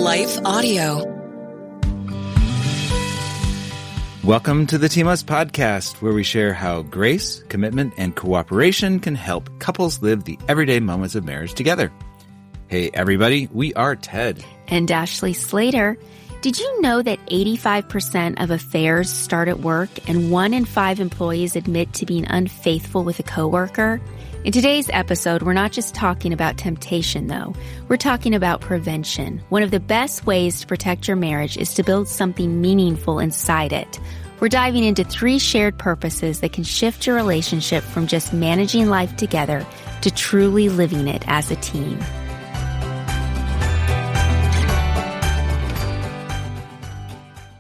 Life Audio. Welcome to the TMUS podcast, where we share how grace, commitment, and cooperation can help couples live the everyday moments of marriage together. Hey, everybody, we are Ted. And Ashley Slater. Did you know that 85% of affairs start at work and 1 in 5 employees admit to being unfaithful with a coworker? In today's episode, we're not just talking about temptation, though. We're talking about prevention. One of the best ways to protect your marriage is to build something meaningful inside it. We're diving into 3 shared purposes that can shift your relationship from just managing life together to truly living it as a team.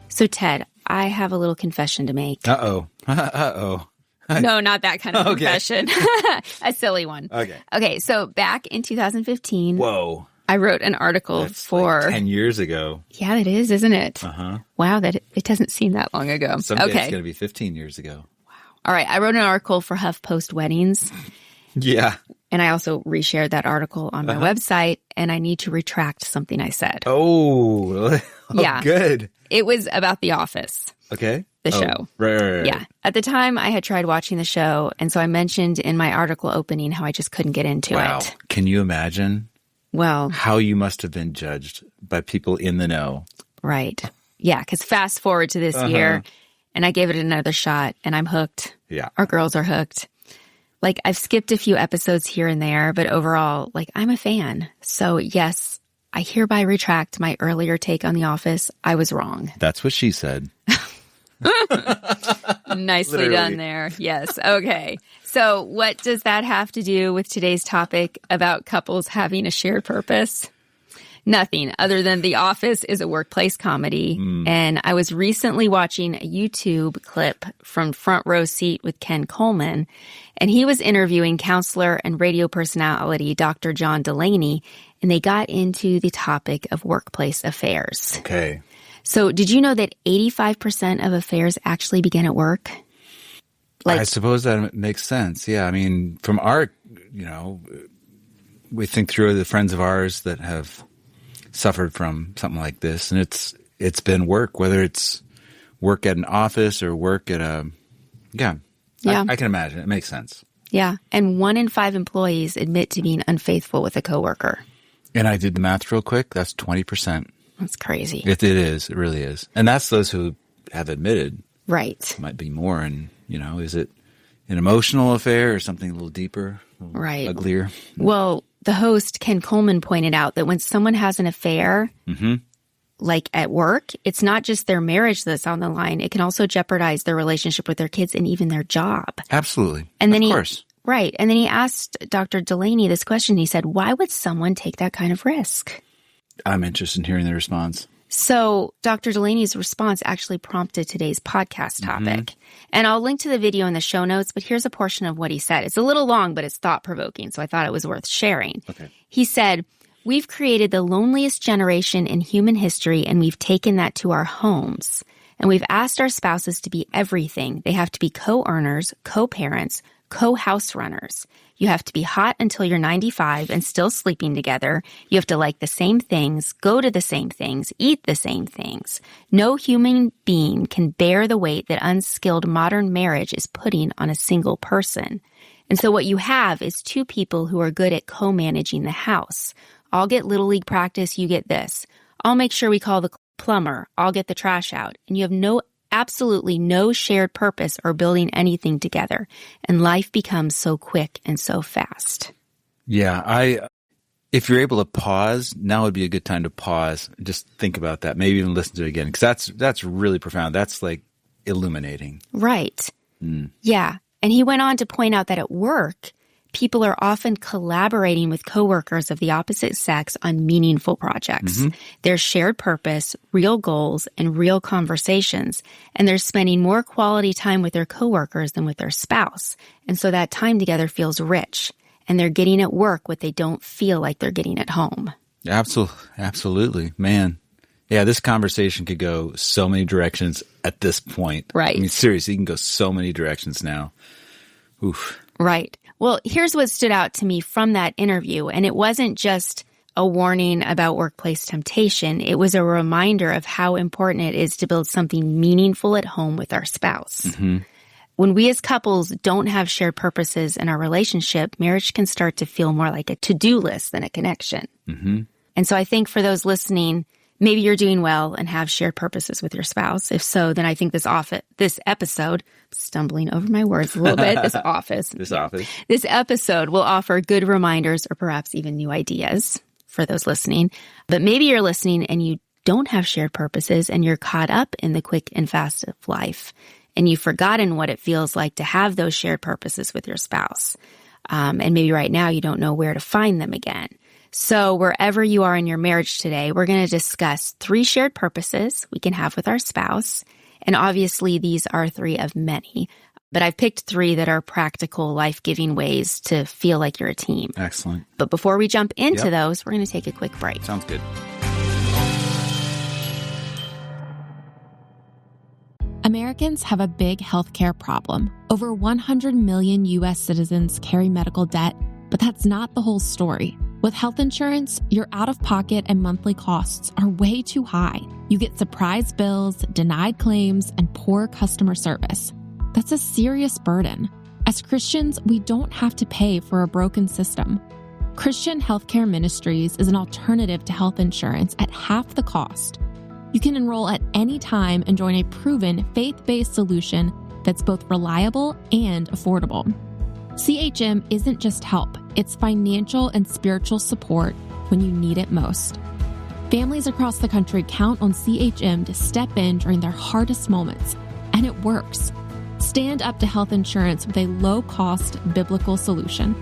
So, Ted, I have a little confession to make. Uh-oh. Uh-oh. No, not that kind of confession. A silly one. Okay, so back in 2015, Whoa. I wrote an article That's for... like 10 years ago. Yeah, it is, isn't it? Uh-huh. Wow, it doesn't seem that long ago. Someday it's going to be 15 years ago. All right, I wrote an article for HuffPost Weddings. Yeah. And I also reshared that artitle on my website, and I need to retract something I said. Oh, yeah. Good. It was about The Office. Okay. The show. Right. Yeah. At the time, I had tried watching the show, and so I mentioned in my article opening how I just couldn't get into it. Can you imagine how you must have been judged by people in the know? Right. Yeah, because fast forward to this year, and I gave it another shot, and I'm hooked. Yeah. Our girls are hooked. Like, I've skipped a few episodes here and there, but overall, like, I'm a fan. So, yes, I hereby retract my earlier take on The Office. I was wrong. That's what she said. Nicely Literally. done there. Yes. Okay. So what does that have to do with today's topic about couples having a shared purpose? Nothing other than The Office is a workplace comedy. And I was recently watching a YouTube clip from Front Row Seat with Ken Coleman, and he was interviewing counselor and radio personality Dr. John Delaney, and they got into the topic of workplace affairs. Okay. So did you know that 85% of affairs actually begin at work? I suppose that makes sense. Yeah. I mean, from our, we think through the friends of ours that have suffered from something like this, and it's been work, whether it's work at an office or work at a, I can imagine. It makes sense. Yeah. And 1 in 5 employees admit to being unfaithful with a coworker. And I did the math real quick. That's 20%. That's crazy. It is. It really is. And that's those who have admitted. Right. Might be more. And, is it an emotional affair or something a little deeper? Right. Uglier? Well, the host, Ken Coleman, pointed out that when someone has an affair, like at work, it's not just their marriage that's on the line. It can also jeopardize their relationship with their kids and even their job. Absolutely. And then of course. Right. And then he asked Dr. Delaney this question. He said, why would someone take that kind of risk? I'm interested in hearing the response. So Dr. Delaney's response actually prompted today's podcast topic. And I'll link to the video in the show notes, but here's a portion of what he said. It's a little long, but it's thought-provoking, so I thought it was worth sharing. Okay. He said, "We've created the loneliest generation in human history, and we've taken that to our homes. And we've asked our spouses to be everything. They have to be co-earners, co-parents, co-house runners. You have to be hot until you're 95 and still sleeping together. You have to like the same things, go to the same things, eat the same things. No human being can bear the weight that unskilled modern marriage is putting on a single person. And so what you have is 2 people who are good at co-managing the house. I'll get Little League practice, you get this. I'll make sure we call the plumber. I'll get the trash out. And you have absolutely no shared purpose or building anything together. And life becomes so quick and so fast." Yeah, if you're able to pause, now would be a good time to pause. Just think about that. Maybe even listen to it again, because that's really profound. That's like illuminating. Right. Yeah. And he went on to point out that at work, people are often collaborating with coworkers of the opposite sex on meaningful projects. There's shared purpose, real goals, and real conversations, and they're spending more quality time with their coworkers than with their spouse. And so that time together feels rich, and they're getting at work what they don't feel like they're getting at home. Absolutely. Man. Yeah, this conversation could go so many directions at this point. Right. I mean, seriously, you can go so many directions now. Oof. Right. Well, here's what stood out to me from that interview, and it wasn't just a warning about workplace temptation. It was a reminder of how important it is to build something meaningful at home with our spouse. Mm-hmm. When we as couples don't have shared purposes in our relationship, marriage can start to feel more like a to-do list than a connection. Mm-hmm. And so I think for those listening, maybe you're doing well and have shared purposes with your spouse. If so, then I think this episode, stumbling over my words a little bit, this episode will offer good reminders or perhaps even new ideas for those listening. But maybe you're listening and you don't have shared purposes and you're caught up in the quick and fast of life. And you've forgotten what it feels like to have those shared purposes with your spouse. And maybe right now you don't know where to find them again. So wherever you are in your marriage today, we're going to discuss 3 shared purposes we can have with our spouse. And obviously these are 3 of many, but I've picked 3 that are practical, life-giving ways to feel like you're a team. Excellent. But before we jump into those, we're going to take a quick break. Sounds good. Americans have a big healthcare problem. Over 100 million U.S. citizens carry medical debt, but that's not the whole story. With health insurance, your out-of-pocket and monthly costs are way too high. You get surprise bills, denied claims, and poor customer service. That's a serious burden. As Christians, we don't have to pay for a broken system. Christian Healthcare Ministries is an alternative to health insurance at half the cost. You can enroll at any time and join a proven faith-based solution that's both reliable and affordable. CHM isn't just help, it's financial and spiritual support when you need it most. Families across the country count on CHM to step in during their hardest moments, and it works. Stand up to health insurance with a low-cost biblical solution.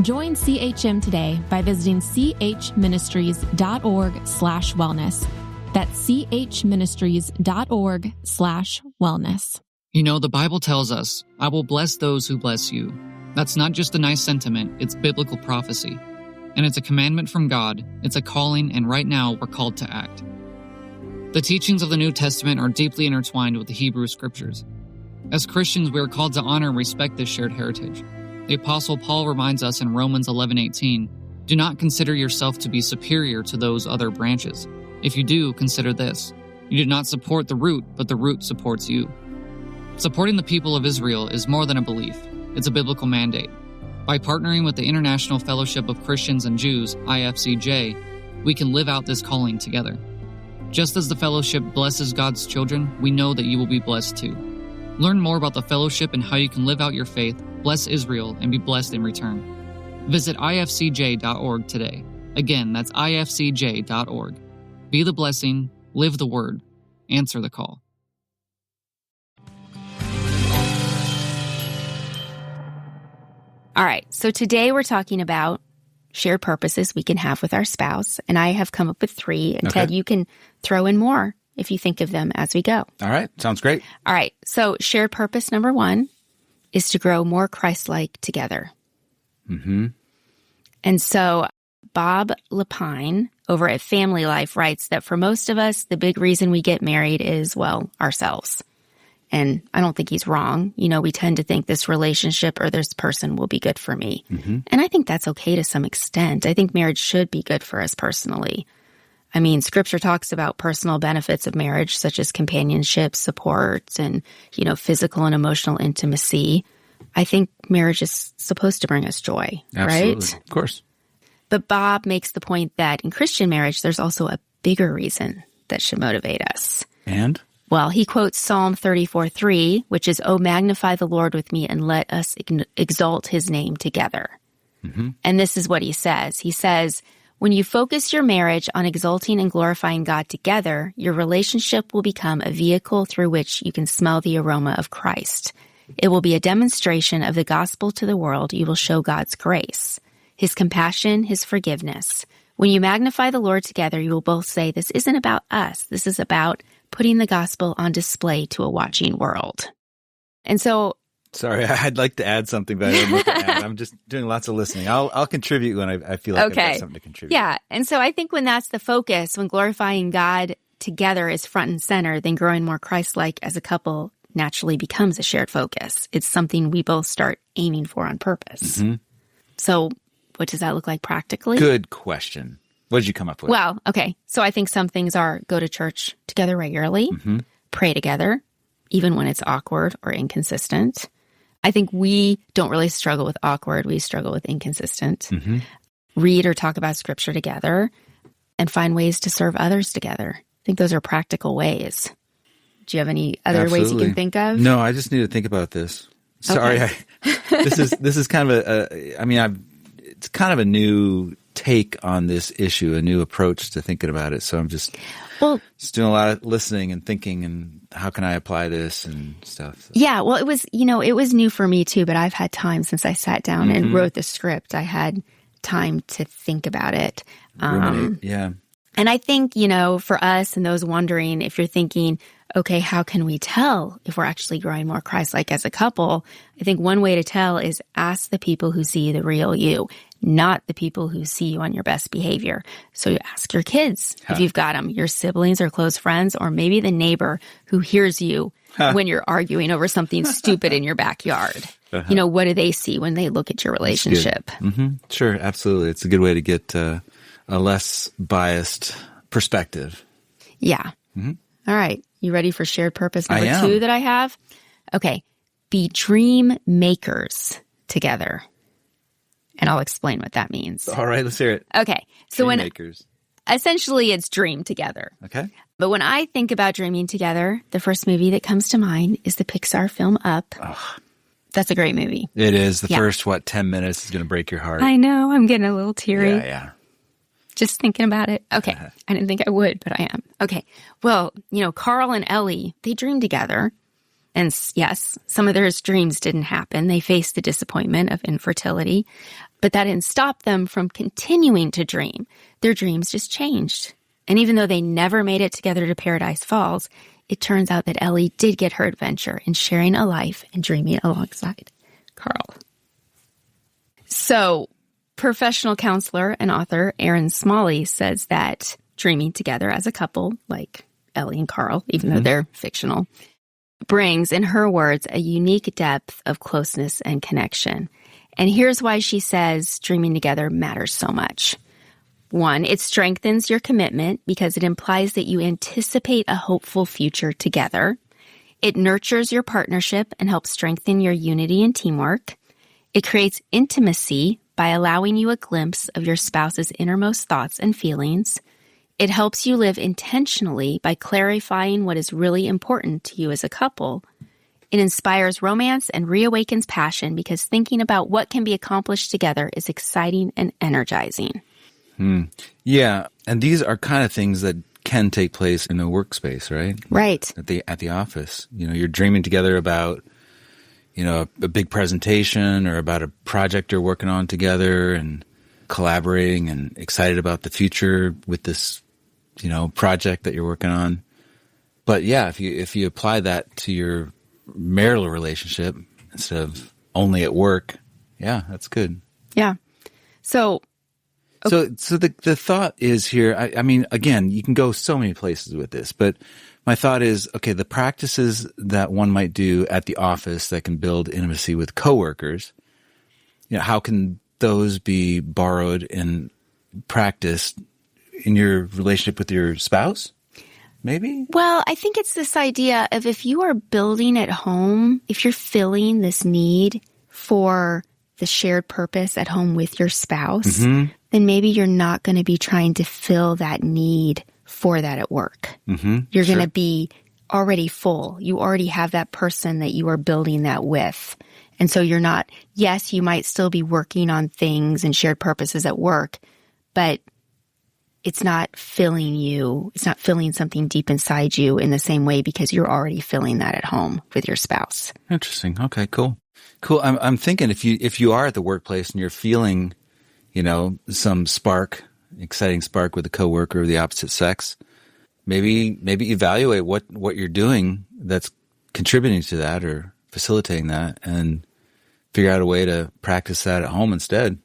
Join CHM today by visiting chministries.org/wellness. That's chministries.org/wellness. You know, the Bible tells us, I will bless those who bless you. That's not just a nice sentiment, it's biblical prophecy. And it's a commandment from God, it's a calling, and right now we're called to act. The teachings of the New Testament are deeply intertwined with the Hebrew Scriptures. As Christians, we are called to honor and respect this shared heritage. The Apostle Paul reminds us in Romans 11:18, do not consider yourself to be superior to those other branches. If you do, consider this. You do not support the root, but the root supports you. Supporting the people of Israel is more than a belief. It's a biblical mandate. By partnering with the International Fellowship of Christians and Jews, IFCJ, we can live out this calling together. Just as the fellowship blesses God's children, we know that you will be blessed too. Learn more about the fellowship and how you can live out your faith, bless Israel, and be blessed in return. Visit ifcj.org today. Again, that's ifcj.org. Be the blessing, live the word, answer the call. All right, so today we're talking about shared purposes we can have with our spouse, and I have come up with 3, and okay. Ted, you can throw in more if you think of them as we go. All right, sounds great. All right, so shared purpose number 1 is to grow more Christ-like together. Mm-hmm. And so Bob Lapine over at Family Life writes that for most of us, the big reason we get married is, well, ourselves. And I don't think he's wrong. You know, we tend to think this relationship or this person will be good for me. Mm-hmm. And I think that's okay to some extent. I think marriage should be good for us personally. I mean, Scripture talks about personal benefits of marriage, such as companionship, support, and, you know, physical and emotional intimacy. I think marriage is supposed to bring us joy, Absolutely. right? Of course. But Bob makes the point that in Christian marriage, there's also a bigger reason that should motivate us. And? Well, he quotes Psalm 34:3, which is, "Oh, magnify the Lord with me and let us exalt his name together." Mm-hmm. And this is what he says. He says, when you focus your marriage on exalting and glorifying God together, your relationship will become a vehicle through which you can smell the aroma of Christ. It will be a demonstration of the gospel to the world. You will show God's grace, his compassion, his forgiveness. When you magnify the Lord together, you will both say, this isn't about us. This is about putting the gospel on display to a watching world. And so... Sorry, I'd like to add something, but I don't know what to add. I'm just doing lots of listening. I'll contribute when I feel like I've got something to contribute. Yeah, and so I think when that's the focus, when glorifying God together is front and center, then growing more Christ-like as a couple naturally becomes a shared focus. It's something we both start aiming for on purpose. Mm-hmm. So what does that look like practically? Good question. What did you come up with? Well, okay. So I think some things are go to church together regularly, pray together, even when it's awkward or inconsistent. I think we don't really struggle with awkward. We struggle with inconsistent. Read or talk about scripture together and find ways to serve others together. I think those are practical ways. Do you have any other ways you can think of? No, I just need to think about this. Sorry. Okay. This is kind of it's kind of a new take on this issue, a new approach to thinking about it. So I'm just doing a lot of listening and thinking and how can I apply this and stuff. So. Yeah, well, it was new for me too, but I've had time since I sat down and wrote the script. I had time to think about it. Yeah. And I think, for us and those wondering, if you're thinking, okay, how can we tell if we're actually growing more Christ-like as a couple? I think one way to tell is ask the people who see the real you, not the people who see you on your best behavior. So you ask your kids if you've got them, your siblings or close friends, or maybe the neighbor who hears you when you're arguing over something stupid in your backyard. What do they see when they look at your relationship? Sure, absolutely. It's a good way to get a less biased perspective. Yeah. All right. You ready for shared purpose number 2 that I have? Okay. Be dream makers together. And I'll explain what that means. All right, let's hear it. Okay. So dream makers. Essentially it's dream together. Okay. But when I think about dreaming together, the first movie that comes to mind is the Pixar film Up. That's a great movie. It is. The first, 10 minutes is going to break your heart. I know. I'm getting a little teary. Yeah. Just thinking about it. Okay. I didn't think I would, but I am. Okay. Well, Carl and Ellie, they dreamed together. And yes, some of their dreams didn't happen. They faced the disappointment of infertility, but that didn't stop them from continuing to dream. Their dreams just changed. And even though they never made it together to Paradise Falls, it turns out that Ellie did get her adventure in sharing a life and dreaming alongside Carl. So, professional counselor and author Erin Smalley says that dreaming together as a couple, like Ellie and Carl, even though they're fictional, brings, in her words, a unique depth of closeness and connection. And here's why she says dreaming together matters so much. 1, it strengthens your commitment because it implies that you anticipate a hopeful future together. It nurtures your partnership and helps strengthen your unity and teamwork. It creates intimacy by allowing you a glimpse of your spouse's innermost thoughts and feelings. It helps you live intentionally by clarifying what is really important to you as a couple. It inspires romance and reawakens passion because thinking about what can be accomplished together is exciting and energizing. Yeah, and these are kind of things that can take place in a workspace, right? Right. At the office. You're dreaming together about a big presentation or about a project you're working on together and collaborating and excited about the future with this, project that you're working on. But yeah, if you apply that to your marital relationship instead of only at work, yeah, that's good. Yeah. So the thought is here, I mean, again, you can go so many places with this, but my thought is, okay, the practices that one might do at the office that can build intimacy with coworkers, how can those be borrowed and practiced in your relationship with your spouse? Maybe? Well, I think it's this idea of if you are building at home, if you're filling this need for the shared purpose at home with your spouse, then maybe you're not going to be trying to fill that need for that at work. You're going to be already full. You already have that person that you are building that with. And so you're not, yes, you might still be working on things and shared purposes at work, but it's not filling you. It's not filling something deep inside you in the same way because you're already filling that at home with your spouse. Interesting. Okay, cool. I'm thinking if you are at the workplace and you're feeling, some exciting spark with a coworker of the opposite sex, maybe evaluate what you're doing that's contributing to that or facilitating that and figure out a way to practice that at home instead.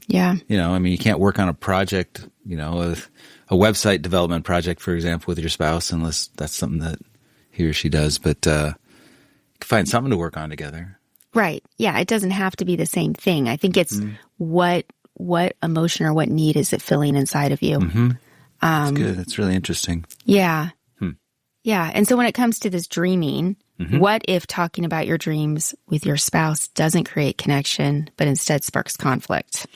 Yeah. You can't work on a project, a website development project, for example, with your spouse unless that's something that he or she does, but you can find something to work on together. Right. Yeah. It doesn't have to be the same thing. I think it's what what emotion or what need is it filling inside of you. Mm-hmm. That's good. That's really interesting. Yeah. Yeah. And so when it comes to this dreaming, what if talking about your dreams with your spouse doesn't create connection, but instead sparks conflict?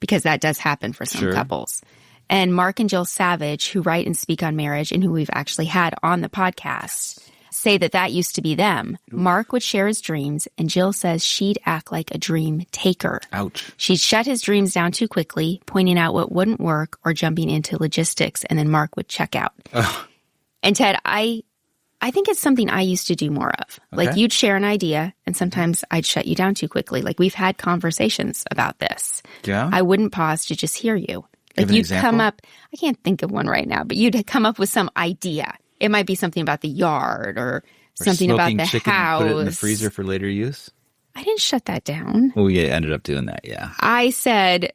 Because that does happen for some couples. And Mark and Jill Savage, who write and speak on marriage and who we've actually had on the podcast, say that used to be them. Mark would share his dreams, and Jill says she'd act like a dream taker. Ouch. She'd shut his dreams down too quickly, pointing out what wouldn't work or jumping into logistics, and then Mark would check out. And Ted, I think it's something I used to do more of. Okay. Like you'd share an idea, and sometimes I'd shut you down too quickly. Like we've had conversations about this. Yeah. I wouldn't pause to just hear you. Like you'd come up, I can't think of one right now, but you'd come up with some idea. It might be something about the yard or something about the chicken, house. Put it in the freezer for later use? I didn't shut that down. Well, we ended up doing that, yeah. I said,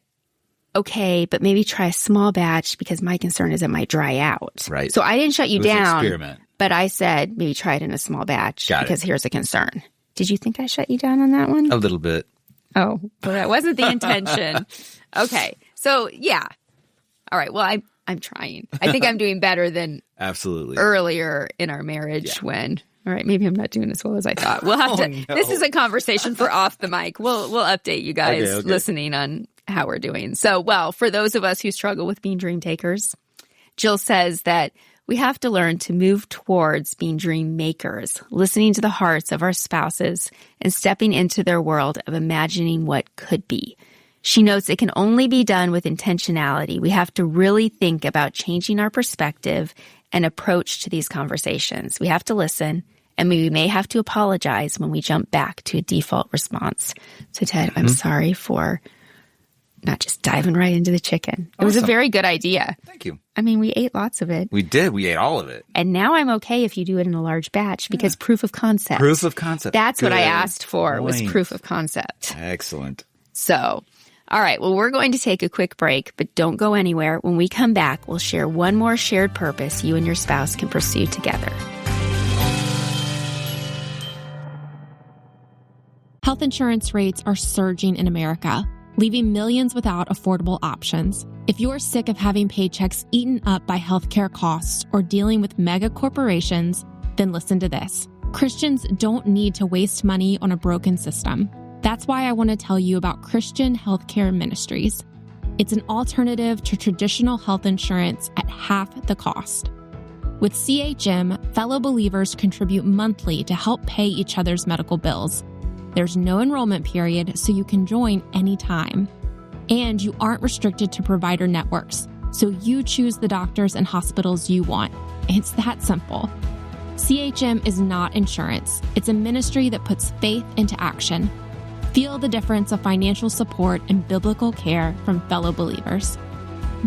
okay, but maybe try a small batch because my concern is it might dry out. Right. So I didn't shut you down. Experiment. But I said, maybe try it in a small batch because here's a concern. Did you think I shut you down on that one? A little bit. Oh, well, that wasn't the intention. Okay. So, yeah. All right. Well, I'm trying. I think I'm doing better than absolutely earlier in our marriage when, all right, maybe I'm not doing as well as I thought. We'll have to, this is a conversation for off the mic. We'll update you guys listening on how we're doing. So, well, for those of us who struggle with being dream takers, Jill says that we have to learn to move towards being dream makers, listening to the hearts of our spouses and stepping into their world of imagining what could be. She notes it can only be done with intentionality. We have to really think about changing our perspective and approach to these conversations. We have to listen, and we may have to apologize when we jump back to a default response. So, Ted, I'm sorry for not just diving right into the chicken. It was a very good idea. Thank you. I mean, we ate lots of it. We did. We ate all of it. And now I'm okay if you do it in a large batch because proof of concept. Proof of concept. That's what I asked for was proof of concept. Excellent. So, all right. Well, we're going to take a quick break, but don't go anywhere. When we come back, we'll share one more shared purpose you and your spouse can pursue together. Health insurance rates are surging in America, leaving millions without affordable options. If you're sick of having paychecks eaten up by healthcare costs or dealing with mega corporations, then listen to this. Christians don't need to waste money on a broken system. That's why I want to tell you about Christian Healthcare Ministries. It's an alternative to traditional health insurance at half the cost. With CHM, fellow believers contribute monthly to help pay each other's medical bills. There's no enrollment period, so you can join anytime. And you aren't restricted to provider networks, so you choose the doctors and hospitals you want. It's that simple. CHM is not insurance. It's a ministry that puts faith into action. Feel the difference of financial support and biblical care from fellow believers.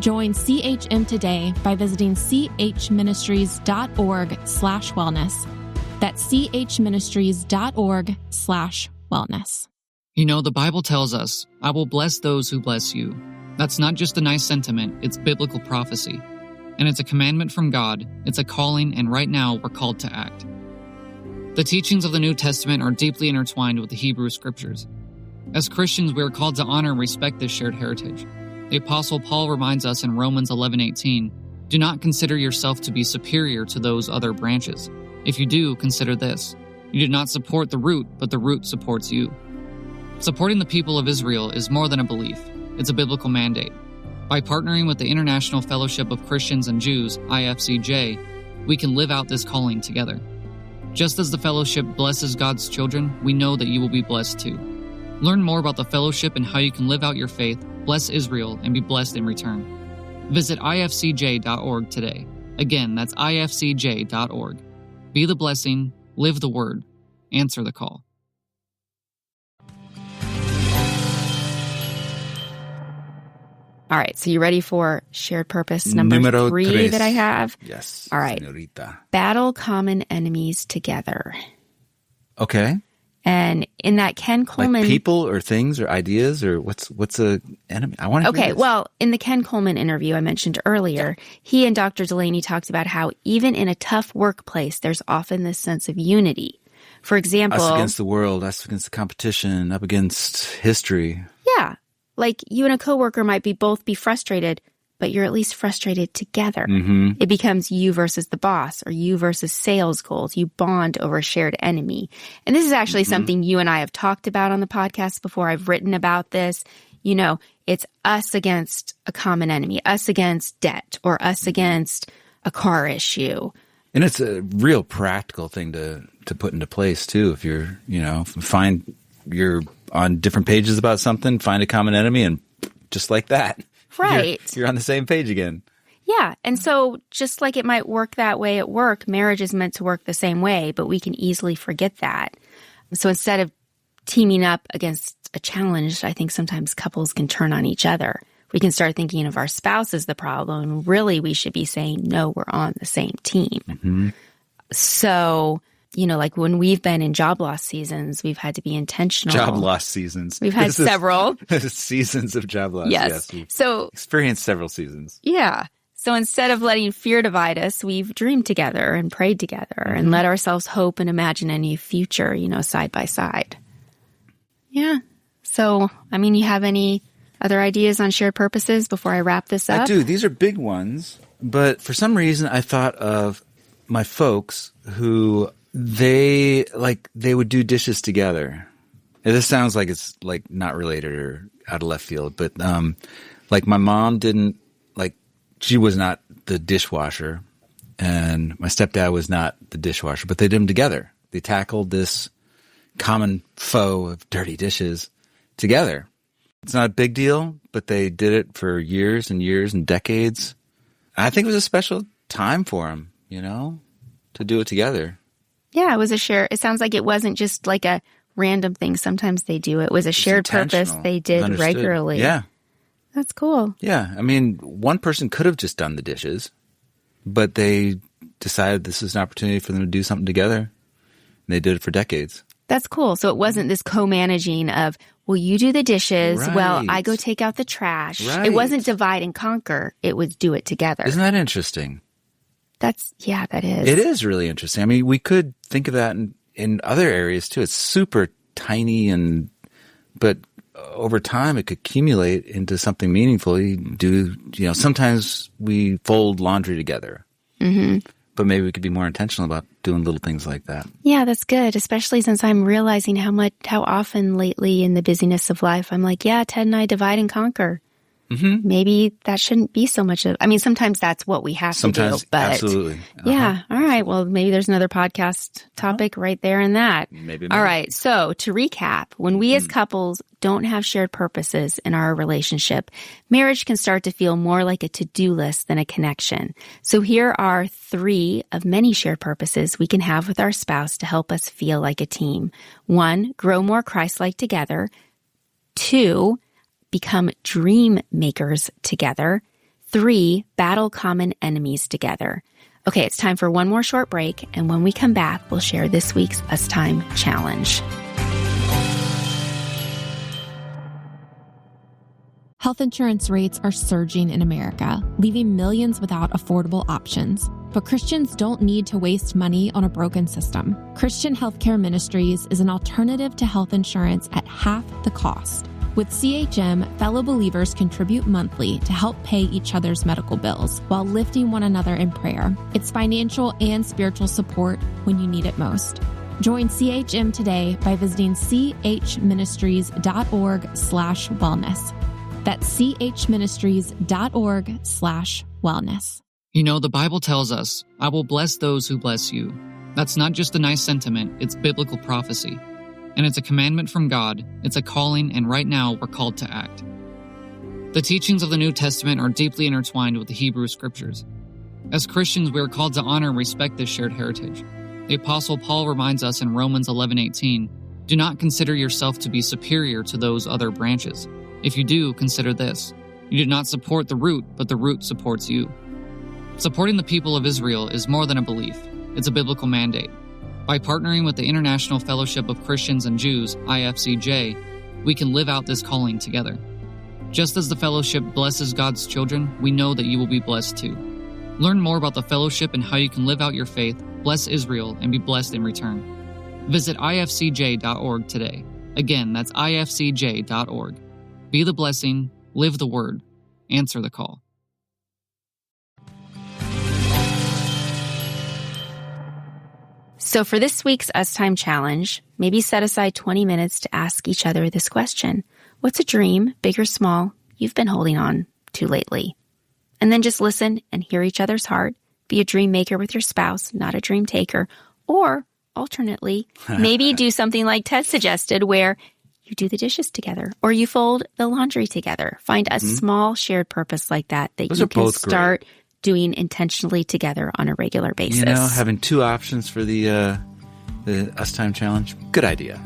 Join CHM today by visiting chministries.org/wellness. That's chministries.org/wellness. You know, the Bible tells us, I will bless those who bless you. That's not just a nice sentiment, it's biblical prophecy. And it's a commandment from God, it's a calling, and right now we're called to act. The teachings of the New Testament are deeply intertwined with the Hebrew Scriptures. As Christians, we are called to honor and respect this shared heritage. The Apostle Paul reminds us in Romans 11:18, do not consider yourself to be superior to those other branches. If you do, consider this. You did not support the root, but the root supports you. Supporting the people of Israel is more than a belief. It's a biblical mandate. By partnering with the International Fellowship of Christians and Jews, IFCJ, we can live out this calling together. Just as the fellowship blesses God's children, we know that you will be blessed too. Learn more about the fellowship and how you can live out your faith, bless Israel, and be blessed in return. Visit ifcj.org today. Again, that's ifcj.org. Be the blessing, live the word, answer the call. All right, so you ready for shared purpose number 3 that I have? Yes. All right. Señorita. Battle common enemies together. Okay. And in that Ken Coleman... Like people or things or ideas or what's a enemy? I want to hear this. Well, in the Ken Coleman interview I mentioned earlier, he and Dr. Delaney talked about how even in a tough workplace, there's often this sense of unity. For example... Us against the world, us against the competition, up against history. Yeah. like you and a coworker might both be frustrated, but you're at least frustrated together. Mm-hmm. It becomes you versus the boss or you versus sales goals. You bond over a shared enemy. And this is actually something you and I have talked about on the podcast before. I've written about this. You know, it's us against a common enemy, us against debt, or us against a car issue. And it's a real practical thing to put into place too. If you're, you're on different pages about something, find a common enemy, and just like that. Right. You're on the same page again. Yeah. And so just like it might work that way at work, marriage is meant to work the same way, but we can easily forget that. So instead of teaming up against a challenge, I think sometimes couples can turn on each other. We can start thinking of our spouse as the problem. Really, we should be saying, no, we're on the same team. Mm-hmm. So, like when we've been in job loss seasons, we've had to be intentional. Job loss seasons. We've had several. Seasons of job loss. Yes. So experienced several seasons. Yeah. So instead of letting fear divide us, we've dreamed together and prayed together and let ourselves hope and imagine a new future, side by side. Yeah. So, you have any other ideas on shared purposes before I wrap this up? I do. These are big ones. But for some reason, I thought of my folks who they would do dishes together. And this sounds like it's like not related or out of left field, but like my mom she was not the dishwasher and my stepdad was not the dishwasher, but they did them together. They tackled this common foe of dirty dishes together. It's not a big deal, but they did it for years and years and decades. I think it was a special time for them, to do it together. Yeah, it was a share. It sounds like it wasn't just like a random thing. Sometimes they do. It was a shared purpose they did regularly. Yeah. That's cool. Yeah. One person could have just done the dishes, but they decided this is an opportunity for them to do something together. And they did it for decades. That's cool. So it wasn't this co-managing of, well, you do the dishes. Right. Well, I go take out the trash. Right. It wasn't divide and conquer. It was do it together. Isn't that interesting? That is. It is really interesting. We could think of that in other areas too. It's super tiny but over time it could accumulate into something meaningful. Sometimes we fold laundry together. Mm-hmm. But maybe we could be more intentional about doing little things like that. Yeah, that's good, especially since I'm realizing how often lately in the busyness of life, I'm like, yeah, Ted and I divide and conquer. Mm-hmm. Maybe that shouldn't be so much of, sometimes that's what we have to do. But absolutely. Uh-huh. Yeah. All right. Well, maybe there's another podcast topic right there in that. Maybe. All right. So to recap, when we as couples don't have shared purposes in our relationship, marriage can start to feel more like a to-do list than a connection. So here are 3 of many shared purposes we can have with our spouse to help us feel like a team. 1, grow more Christlike together. 2, become dream makers together. 3, battle common enemies together. Okay, it's time for one more short break, and when we come back, we'll share this week's Us Time Challenge. Health insurance rates are surging in America, leaving millions without affordable options. But Christians don't need to waste money on a broken system. Christian Healthcare Ministries is an alternative to health insurance at half the cost. With CHM, fellow believers contribute monthly to help pay each other's medical bills while lifting one another in prayer. It's financial and spiritual support when you need it most. Join CHM today by visiting chministries.org/wellness. That's chministries.org/wellness. The Bible tells us, I will bless those who bless you. That's not just a nice sentiment, it's biblical prophecy. And it's a commandment from God, it's a calling, and right now we're called to act. The teachings of the New Testament are deeply intertwined with the Hebrew Scriptures. As Christians, we are called to honor and respect this shared heritage. The Apostle Paul reminds us in Romans 11:18, do not consider yourself to be superior to those other branches. If you do, consider this. You do not support the root, but the root supports you. Supporting the people of Israel is more than a belief. It's a biblical mandate. By partnering with the International Fellowship of Christians and Jews, IFCJ, we can live out this calling together. Just as the fellowship blesses God's children, we know that you will be blessed too. Learn more about the fellowship and how you can live out your faith, bless Israel, and be blessed in return. Visit ifcj.org today. Again, that's ifcj.org. Be the blessing, live the word, answer the call. So for this week's Us Time Challenge, maybe set aside 20 minutes to ask each other this question. What's a dream, big or small, you've been holding on to lately? And then just listen and hear each other's heart. Be a dream maker with your spouse, not a dream taker. Or, alternately, maybe do something like Ted suggested where you do the dishes together or you fold the laundry together. Find a small shared purpose like that Those you can start great. Doing intentionally together on a regular basis. You know, having two options for the Us Time Challenge, good idea.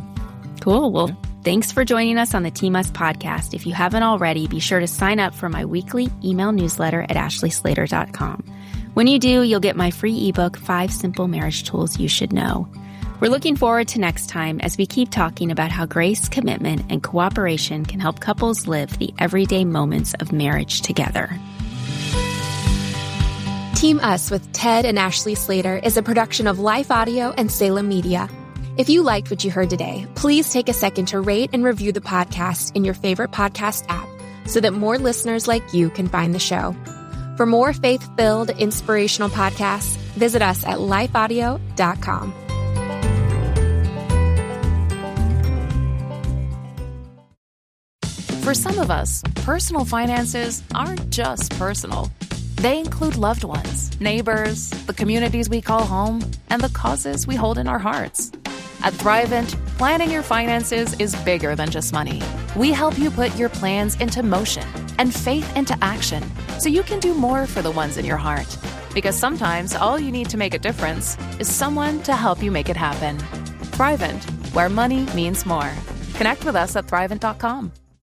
Cool. Well, thanks for joining us on the Team Us podcast. If you haven't already, be sure to sign up for my weekly email newsletter at ashleyslater.com. When you do, you'll get my free ebook, 5 Simple Marriage Tools You Should Know. We're looking forward to next time as we keep talking about how grace, commitment, and cooperation can help couples live the everyday moments of marriage together. Team Us with Ted and Ashley Slater is a production of Life Audio and Salem Media. If you liked what you heard today, please take a second to rate and review the podcast in your favorite podcast app so that more listeners like you can find the show. For more faith-filled, inspirational podcasts, visit us at lifeaudio.com. For some of us, personal finances aren't just personal. They include loved ones, neighbors, the communities we call home, and the causes we hold in our hearts. At Thrivent, planning your finances is bigger than just money. We help you put your plans into motion and faith into action so you can do more for the ones in your heart. Because sometimes all you need to make a difference is someone to help you make it happen. Thrivent, where money means more. Connect with us at Thrivent.com.